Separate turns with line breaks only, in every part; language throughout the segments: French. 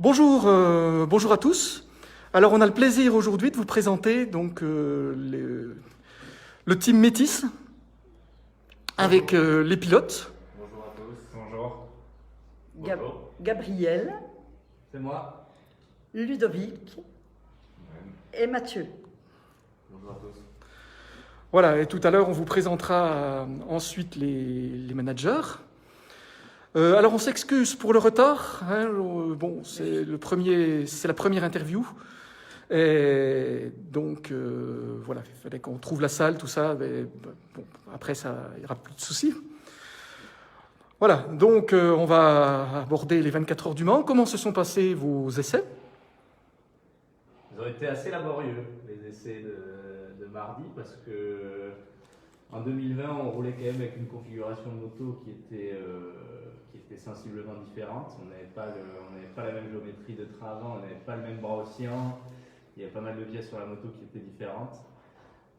Bonjour, bonjour à tous. Alors on a le plaisir aujourd'hui de vous présenter donc le team Métis avec les pilotes.
Bonjour à tous. Bonjour.
Gab- Gabriel,
C'est moi.
Ludovic et Mathieu.
Bonjour à tous.
Voilà, et tout à l'heure on vous présentera ensuite les managers. Alors on s'excuse pour le retard. Bon, c'est la première interview. Et donc voilà, il fallait qu'on trouve la salle, tout ça. Mais, bon, après ça, il n'y aura plus de soucis. Voilà, donc on va aborder les 24 heures du Mans. Comment se sont passés vos essais?
Ils ont été assez laborieux, les essais de mardi, parce que en 2020, on roulait quand même avec une configuration de moto qui était sensiblement différente. On n'avait pas la même géométrie de train avant, on n'avait pas le même bras oscillant. Il y avait pas mal de pièces sur la moto qui étaient différentes.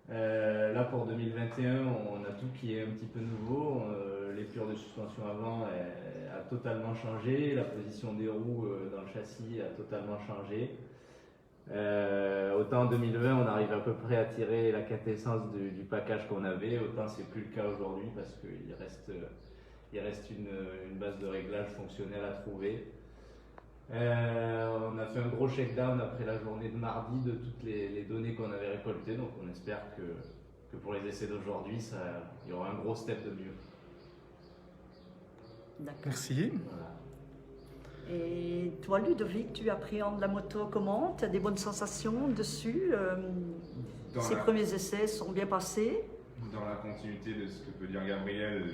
Là, pour 2021, on a tout qui est un petit peu nouveau. L'épure de suspension avant a totalement changé. La position des roues dans le châssis a totalement changé. Autant en 2020, on arrive à peu près à tirer la quintessence du package qu'on avait, autant c'est plus le cas aujourd'hui parce qu'il reste une base de réglage fonctionnelle à trouver. On a fait un gros shakedown après la journée de mardi de toutes les données qu'on avait récoltées, donc on espère que pour les essais d'aujourd'hui, il y aura un gros step de mieux.
D'accord.
Merci.
Voilà.
Et toi, Ludovic, tu appréhendes la moto comment? Tu as des bonnes sensations dessus? Ces premiers essais sont bien passés?
Dans la continuité de ce que peut dire Gabriel,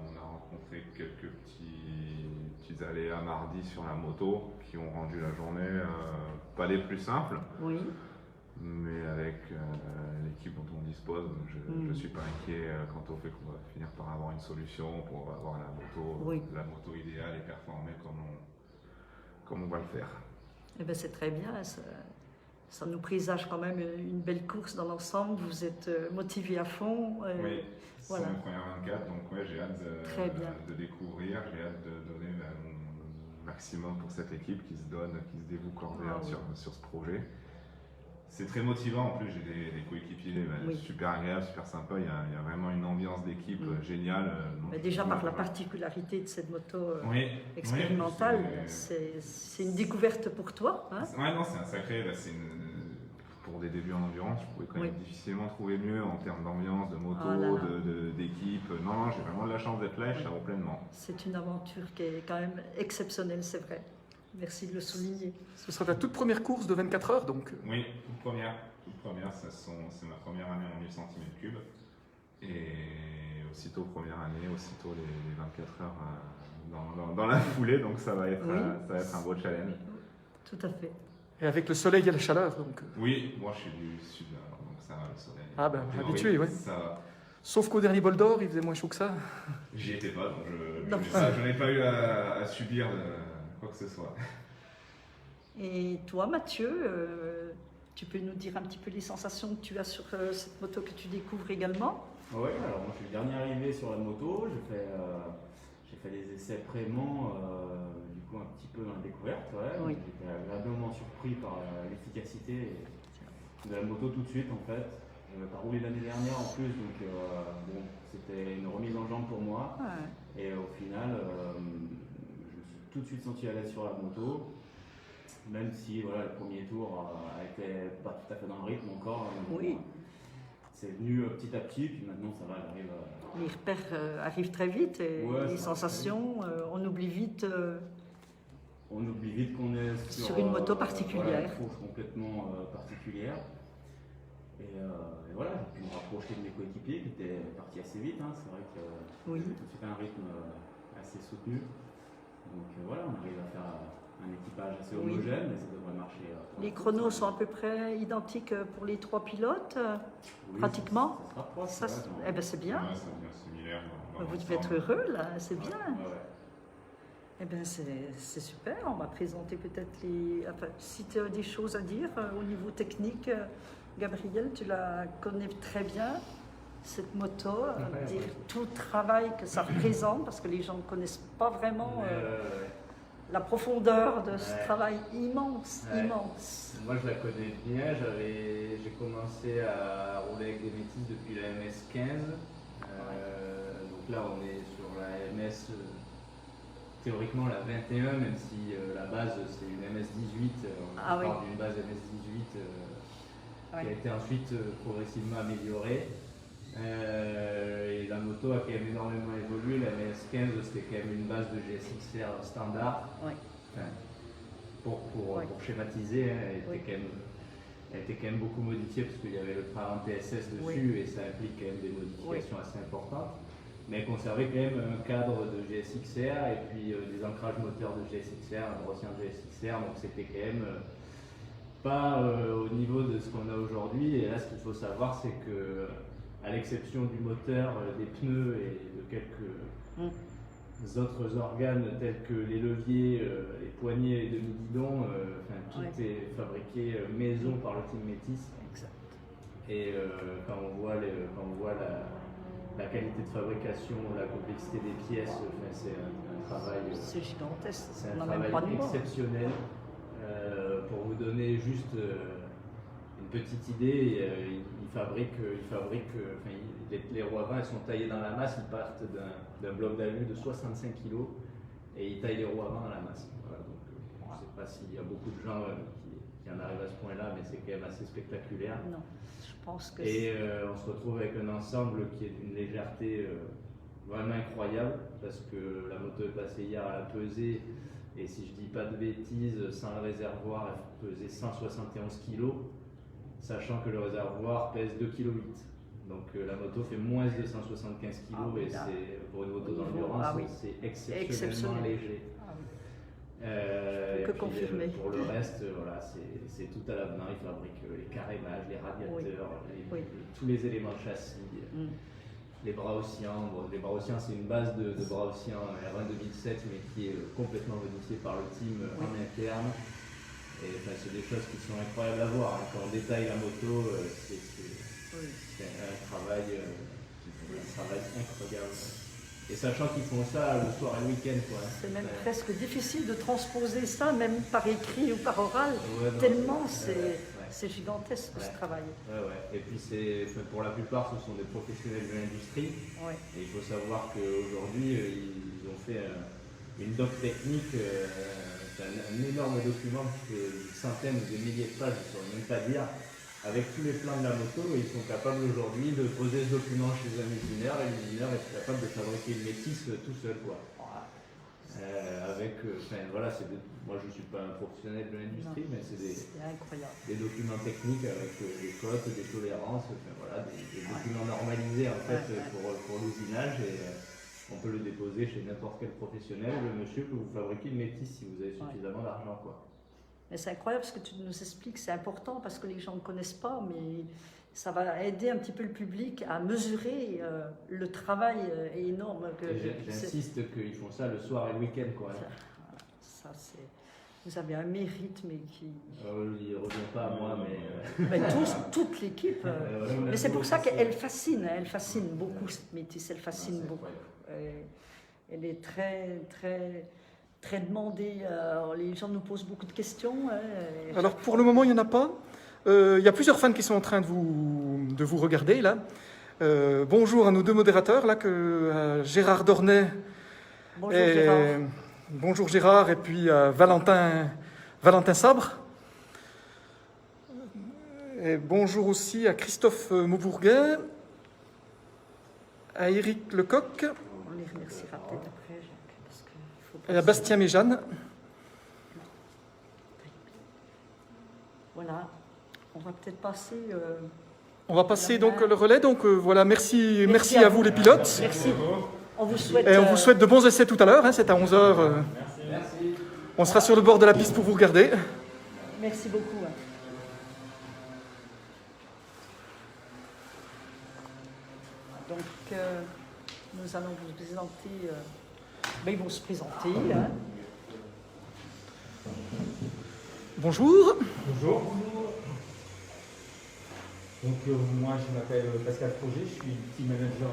on a rencontré quelques petits aléas mardi sur la moto qui ont rendu la journée pas les plus simples.
Oui.
Mais avec l'équipe dont on dispose, je ne suis pas inquiet quant au fait qu'on va finir par avoir une solution pour avoir la moto idéale et performer comme on va le faire.
Eh bien, c'est très bien. Ça nous présage quand même une belle course dans l'ensemble. Vous êtes motivés à fond.
Oui, c'est
voilà.
mes premières 24, donc ouais, j'ai hâte de découvrir, j'ai hâte de donner mon maximum pour cette équipe qui se dévoue corps et âme sur ce projet. C'est très motivant, en plus j'ai des coéquipiers super agréables, super sympas, il y a vraiment une ambiance d'équipe géniale.
Mais déjà par la particularité de cette moto expérimentale, c'est une découverte pour toi. Hein?
Ouais, non, c'est un sacré, pour des débuts en endurance, je pouvais quand même difficilement trouver mieux en termes d'ambiance, de moto, d'équipe. Non, j'ai vraiment de la chance d'être là et je savais pleinement.
C'est une aventure qui est quand même exceptionnelle, c'est vrai. Merci de le souligner.
Ce sera ta toute première course de 24 heures donc?
Oui, toute première, c'est ma première année en 1000 cm3. Et aussitôt première année, aussitôt les 24 heures dans la foulée, donc ça va être un beau challenge.
Tout à fait.
Et avec le soleil et la chaleur donc?
Oui, moi je suis du sud, donc ça va, le soleil.
Ah ben, habitué, oui.
Ça va.
Sauf qu'au dernier bol d'or, il faisait moins chaud que ça.
J'y étais pas, donc je n'ai pas eu à subir quoi que ce soit.
Et toi, Mathieu, tu peux nous dire un petit peu les sensations que tu as sur cette moto que tu découvres également?
Oui, alors moi je suis le dernier arrivé sur la moto, j'ai fait les essais pré-Mans, du coup un petit peu dans la découverte. Ouais. J'étais agréablement surpris par l'efficacité de la moto tout de suite en fait. Je n'avais pas roulé l'année dernière en plus, donc bon, c'était une remise en jambe pour moi. Ouais. Et au final, je me suis tout de suite senti à l'aise sur la moto. Même si voilà, le premier tour a été pas tout à fait dans le rythme encore. Oui. C'est venu petit à petit, puis maintenant ça va, j'arrive à...
Les repères arrivent très vite, et les sensations, on oublie vite.
On oublie vite qu'on est
sur une moto particulière.
Une course complètement particulière. Et voilà, j'ai pu me rapprocher de mes coéquipiers qui étaient partis assez vite. Hein. C'est vrai que c'était un rythme assez soutenu. Donc voilà, on arrive à faire un équipage assez homogène, mais ça devrait marcher.
Les chronos sont à peu près identiques pour les trois pilotes, pratiquement.
Ça se rapproche.
Eh ben c'est bien.
Ouais, ça devient similaire.
Vous devez être heureux là, c'est bien. Eh bien c'est super. On va présenter peut-être les. Enfin, si tu as des choses à dire au niveau technique, Gabriel, tu la connais très bien. Cette moto, dire tout le travail que ça représente, parce que les gens ne connaissent pas vraiment la profondeur de ce travail immense, immense.
Moi, je la connais bien. J'ai commencé à rouler avec des métis depuis la MS15. Donc là, on est sur la MS, théoriquement la 21, même si la base, c'est une MS18. On part d'une base MS18 qui a été ensuite progressivement améliorée. Et la moto a quand même énormément évolué. La MS15, c'était quand même une base de GSX-R standard. Enfin, pour schématiser, elle était quand même beaucoup modifiée parce qu'il y avait le frein TSS dessus et ça implique quand même des modifications assez importantes. Mais elle conservait quand même un cadre de GSX-R et puis des ancrages moteurs de GSX-R, un brossien de GSX-R, donc c'était quand même pas au niveau de ce qu'on a aujourd'hui. Et là, ce qu'il faut savoir, c'est que à l'exception du moteur, des pneus et de quelques autres organes tels que les leviers, les poignées et demi-guidons, tout est fabriqué maison par le team Métis. Et quand on voit la qualité de fabrication, la complexité des pièces, c'est un travail.
C'est gigantesque.
C'est un travail exceptionnel. Pour vous donner juste une petite idée, les roues avant, elles sont taillées dans la masse, ils partent d'un bloc d'alu de 65 kg et ils taillent les roues avant dans la masse. Voilà, donc, je ne sais pas s'il y a beaucoup de gens qui en arrivent à ce point-là, mais c'est quand même assez spectaculaire.
Non, je pense que
on se retrouve avec un ensemble qui est d'une légèreté vraiment incroyable parce que la moto est passée hier à la pesée. Et si je dis pas de bêtises, sans le réservoir, elle pesait 171 kg, sachant que le réservoir pèse 2,8 kg. Donc la moto fait moins de 175 kg et c'est, pour une moto d'endurance, c'est exceptionnellement léger.
Que confirmer.
Pour le reste, voilà, c'est tout à l'avenant. Ils fabriquent les carénages, les radiateurs, tous les éléments de châssis. Les Braussiens, les Braussiens c'est une base de Braussiens R1 2007 mais qui est complètement modifiée par le team en interne. Et c'est des choses qui sont incroyables à voir. Quand on détaille la moto, c'est un travail incroyable. Et sachant qu'ils font ça le soir et le week-end.
C'est même presque difficile de transposer ça, même par écrit ou par oral, tellement c'est gigantesque ce travail.
Et puis pour la plupart, ce sont des professionnels de l'industrie. Et il faut savoir qu'aujourd'hui, ils ont fait une doc technique, un énorme document qui fait des centaines ou des milliers de pages, je ne saurais même pas dire, avec tous les plans de la moto. Et ils sont capables aujourd'hui de poser ce document chez un usineur et l'usineur est capable de fabriquer une métisse tout seul. Moi je ne suis pas un professionnel de l'industrie, mais c'est des documents techniques avec des cotes, des tolérances, des documents normalisés en fait pour l'usinage et on peut le déposer chez n'importe quel professionnel. Le monsieur peut vous fabriquer une métisse si vous avez suffisamment d'argent.
Mais c'est incroyable ce que tu nous expliques, c'est important parce que les gens ne connaissent pas, mais ça va aider un petit peu le public à mesurer le travail énorme.
J'insiste qu'ils font ça le soir et le week-end.
Vous avez un mérite, mais qui...
il ne revient pas à moi, mais...
toute l'équipe. Mais c'est pour ça qu'elle fascine beaucoup, cette métisse, elle fascine beaucoup. Elle est très, très, très demandée. Les gens nous posent beaucoup de questions.
Alors pour le moment, il n'y en a pas. Il y a plusieurs fans qui sont en train de vous regarder là. Bonjour à nos deux modérateurs là, Gérard Dornay.
Bonjour Gérard.
Bonjour Gérard et puis Valentin Sabre. Et bonjour aussi à Christophe Maubourguet, à Éric Lecoq.
On les remerciera peut-être après, Jacques.
Et à Bastien Méjeanne.
Voilà. On va peut-être passer...
On va passer donc le relais. Donc voilà, merci à vous les pilotes.
Merci. On vous souhaite,
on vous souhaite de bons essais tout à l'heure. C'est à 11h.
Merci.
On sera sur le bord de la piste pour vous regarder.
Merci beaucoup. Donc, nous allons vous présenter... ils vont se présenter.
Bonjour.
Bonjour. Donc moi je m'appelle Pascal Projet, je suis team manager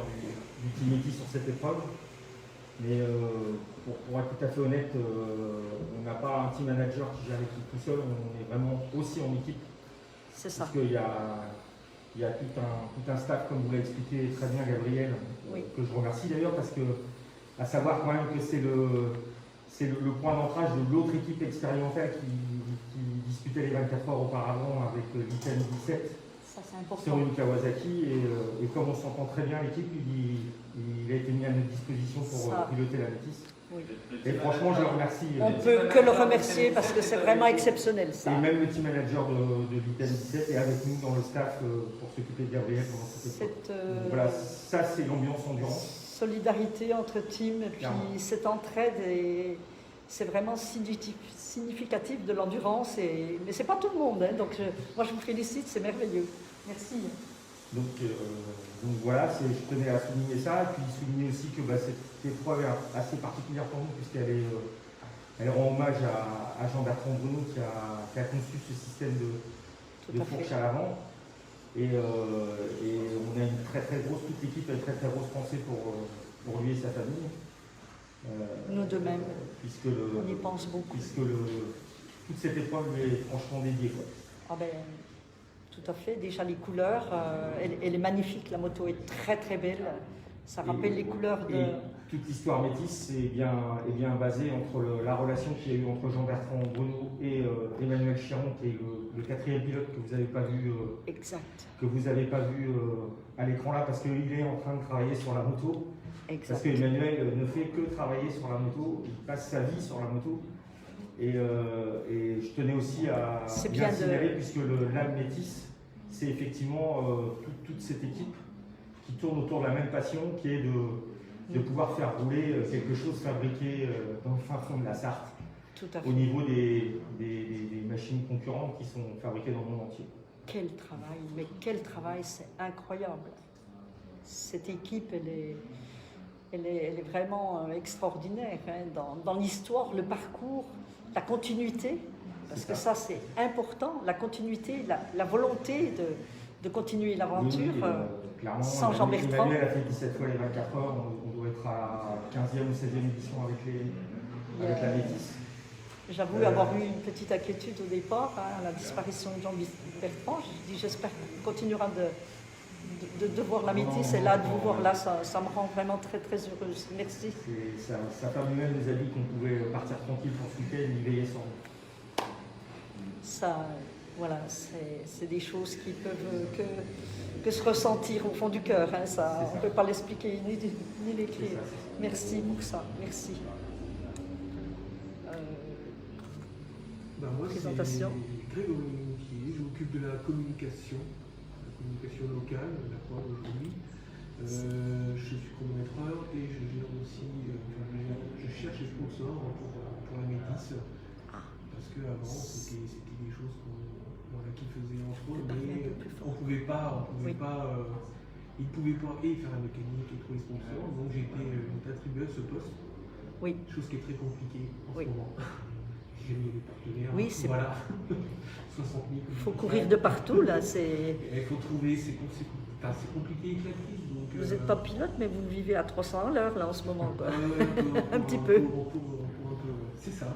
du team Métis sur cette épreuve. Mais pour être tout à fait honnête, pas un team manager qui gère l'équipe tout seul, on est vraiment aussi en équipe.
C'est ça.
Parce qu'il y a tout un staff, comme vous l'avez expliqué très bien Gabriel,
Oui.
que je remercie d'ailleurs, parce que à savoir quand même que c'est le point d'ancrage de l'autre équipe expérimentale qui disputait les 24 heures auparavant avec l'ITEM 17
Ça, c'est important.
sur une Kawasaki. Et comme on s'entend très bien l'équipe, il a été mis à notre disposition pour piloter la Métis.
Oui.
Et franchement, je le remercie.
On ne peut que le remercier parce que c'est vraiment exceptionnel ça.
Et même le team manager de l'ITEM 17 est avec nous dans le staff pour s'occuper de Gabriel pendant cette époque. Voilà, ça c'est l'ambiance endurance.
Solidarité entre teams et puis
Clairement.
cette entraide, c'est vraiment significatif de l'endurance. Mais ce n'est pas tout le monde, hein, donc moi je vous félicite, c'est merveilleux. Merci.
Donc voilà, je tenais à souligner ça, et puis souligner aussi que cette épreuve est assez particulière pour nous, puisqu'elle rend hommage à Jean-Bertrand Bruno qui a conçu ce système de fourche à l'avant. Et on a une toute l'équipe a une très très grosse pensée pour lui et sa famille.
Nous de même,
on
y pense beaucoup.
Puisque toute cette épreuve lui est franchement dédiée. Quoi.
Ah ben, tout à fait, déjà les couleurs, elle est magnifique, la moto est très très belle. Ça rappelle les couleurs de...
Et toute l'histoire métisse est bien basée entre la relation qu'il y a eu entre Jean-Bertrand Bruno et Emmanuel Chiron, qui est le quatrième pilote que vous n'avez pas vu, à l'écran là, parce qu'il est en train de travailler sur la moto. Exact. Parce qu'Emmanuel ne fait que travailler sur la moto, il passe sa vie sur la moto. Et je tenais aussi à bien signaler, puisque l'âme métisse, c'est effectivement toute cette équipe qui tourne autour de la même passion, qui est de pouvoir faire rouler quelque chose fabriqué dans le fin fond de la Sarthe, au niveau des machines concurrentes qui sont fabriquées dans le monde entier.
Quel travail, mais quel travail, c'est incroyable. Cette équipe, elle est vraiment extraordinaire, hein, dans l'histoire, le parcours, la continuité, parce que ça c'est important, la continuité, la volonté de continuer l'aventure.
Clairement,
sans Jean-Bertrand.
Emmanuel a fait 17 fois les 24 heures, on doit être à la 15e ou 16e édition avec la Métis.
J'avoue avoir eu une petite inquiétude au départ, à la disparition de Jean-Bertrand. Je dis j'espère qu'on continuera de voir la Métis, et là de vous voir là, ça me rend vraiment très très heureuse. Merci.
Sa femme lui-même nous a dit qu'on pouvait partir tranquille pour ce week-end, y veiller sans nous.
Ça, voilà, c'est des choses qui peuvent que se ressentir au fond du cœur. Hein, ça, on ne peut pas l'expliquer ni l'écrire. Merci pour ça. Merci.
Moi,
présentation.
C'est Grégory Moutier, je m'occupe de la communication locale, la preuve aujourd'hui. Je suis chronométreur et je gère aussi, je cherche les sponsors pour la Métis, parce qu'avant c'était des choses qui faisaient entre eux, mais on ne pouvait pas, ils ne pouvaient pas faire la mécanique et trouver les sponsors, donc j'ai été attribué à ce poste, chose qui est très compliquée en ce moment. J'ai mis des partenaires, voilà, 60 000.
Il faut courir de partout là.
Il faut trouver, c'est compliqué avec la crise. Donc,
vous n'êtes pas pilote, mais vous vivez à 300 à l'heure là en ce moment. Quoi. Un petit
peu.
peu.
C'est ça.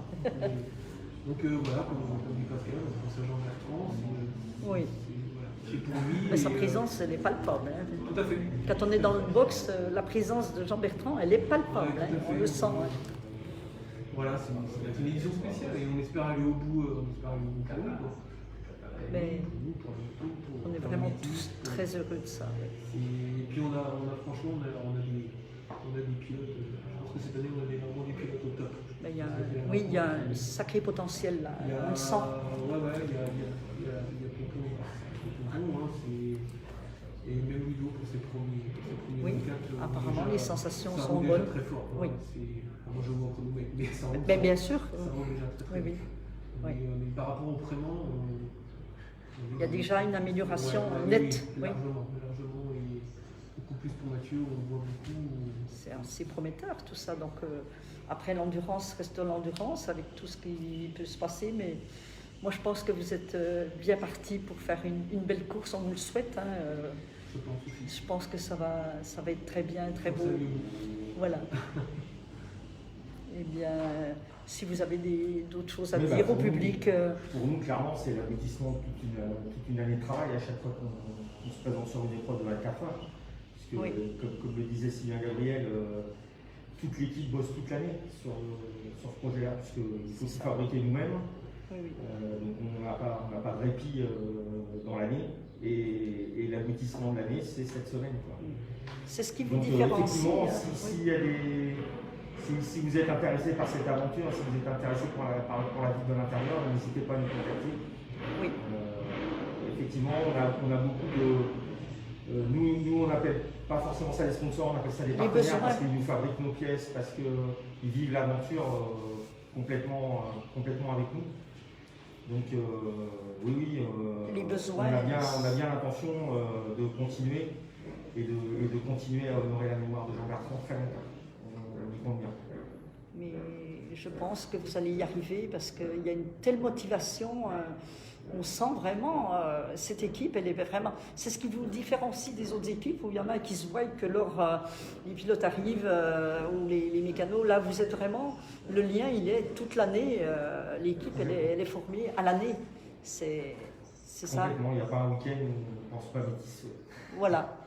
Donc voilà, comme dit Pascal, on pense à Jean-Bertrand.
Oui.
C'est pour lui.
Mais sa présence, elle est palpable. Hein.
Tout à fait.
Quand on est dans le box, la présence de Jean-Bertrand, elle est palpable. Hein. On le sent. Hein.
Voilà, c'est une édition spéciale et on espère aller au bout, pour eux.
Mais on est vraiment tous très heureux de ça.
Et puis on a franchement, on a des pilotes, je pense que cette année on a vraiment des pilotes au top.
Mais il y a un sacré potentiel là, on le sent.
Il y a Pompon, et même Ludo pour ses premiers
oui, apparemment les sensations sont bonnes.
Très fort.
Oui.
Moi je vois entre nous, mais ça roule.
Mais bien sûr.
Ça roule déjà très
oui.
Mais par rapport au Prément,
il y a déjà une amélioration nette.
Oui, largement, et beaucoup plus pour Mathieu, on voit beaucoup.
C'est assez prometteur tout ça. Donc après l'endurance reste l'endurance avec tout ce qui peut se passer, mais moi je pense que vous êtes bien parti pour faire une belle course, on vous le souhaite. Hein. Je pense que ça va être très bien, très beau. Voilà. Eh bien, si vous avez d'autres choses à dire au public.
Pour nous, clairement, c'est l'aboutissement de toute une année de travail à chaque fois qu'on se présente sur une épreuve de 24 heures. Puisque, comme le disait Sylvain Gabriel, toute l'équipe bosse toute l'année sur ce projet-là, puisqu'il faut tout fabriquer nous-mêmes. Donc on n'a pas de répit dans l'année. Et l'aboutissement de l'année, c'est cette semaine.
C'est ce qui vous différencie.
Effectivement, si vous êtes intéressé par cette aventure, si vous êtes intéressé pour la vie de l'intérieur, n'hésitez pas à nous contacter.
Oui.
Effectivement, on a beaucoup de... nous, on n'appelle pas forcément ça des sponsors, on appelle ça des partenaires parce qu'ils nous fabriquent nos pièces, parce qu'ils vivent l'aventure complètement avec nous. Donc oui,
les besoins,
on a bien l'intention de continuer et de continuer à honorer la mémoire de Jean Bertrand très longtemps. On y compte bien.
Mais je pense que vous allez y arriver parce qu'il y a une telle motivation. On sent vraiment cette équipe, elle est vraiment. C'est ce qui vous différencie des autres équipes où il y en a qui se voient que les pilotes arrivent ou les mécanos. Là, vous êtes vraiment. Le lien, il est toute l'année. L'équipe, elle est formée à l'année. C'est ça.
Complètement. Il n'y a pas un week-end où on ne pense pas métis.
Voilà.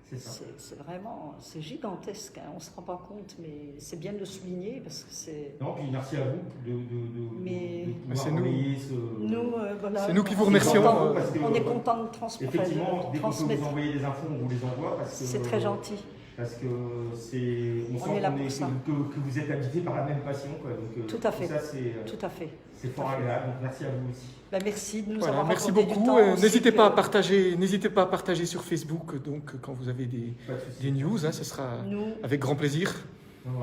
C'est ça.
C'est vraiment, c'est gigantesque, hein. On ne se rend pas compte, mais c'est bien de le souligner parce que c'est...
Non, puis merci à vous de
c'est
voilà,
c'est nous qui vous remercions.
On est content de transmettre.
Effectivement, dès qu'on peut vous envoyer des infos, on vous les envoie.
C'est très gentil.
Parce que on sent que vous êtes habité par la même passion. Donc,
tout à fait.
Tout
à fait.
C'est fort agréable. Donc, merci à vous aussi.
Merci de nous avoir
merci
accordé
beaucoup.
Du temps.
N'hésitez pas à partager sur Facebook. Donc, quand vous avez des news, ce sera avec grand plaisir.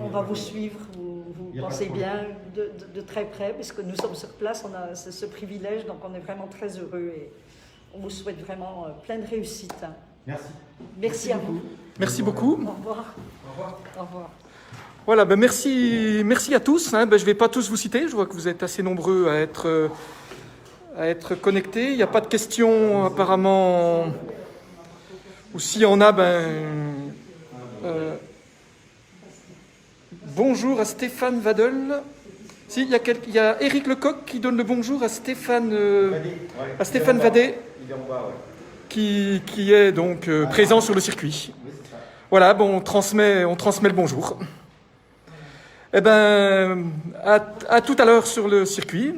On va vous suivre. Vous pensez bien de très près, parce que nous sommes sur place. On a ce privilège, donc on est vraiment très heureux et on vous souhaite vraiment plein de réussite.
Merci.
Merci à vous.
Merci beaucoup.
Au revoir. Au revoir.
Voilà, merci à tous. Je ne vais pas tous vous citer. Je vois que vous êtes assez nombreux à être connectés. Il n'y a pas de questions apparemment. Ou s'il y en a, bonjour à Stéphane Vadel. Si, il y a Éric Lecoq qui donne le bonjour à Stéphane Vadé.
Il est en bas, ouais.
Qui est donc présent sur le circuit. Voilà, on transmet le bonjour. Eh bien, à tout à l'heure sur le circuit.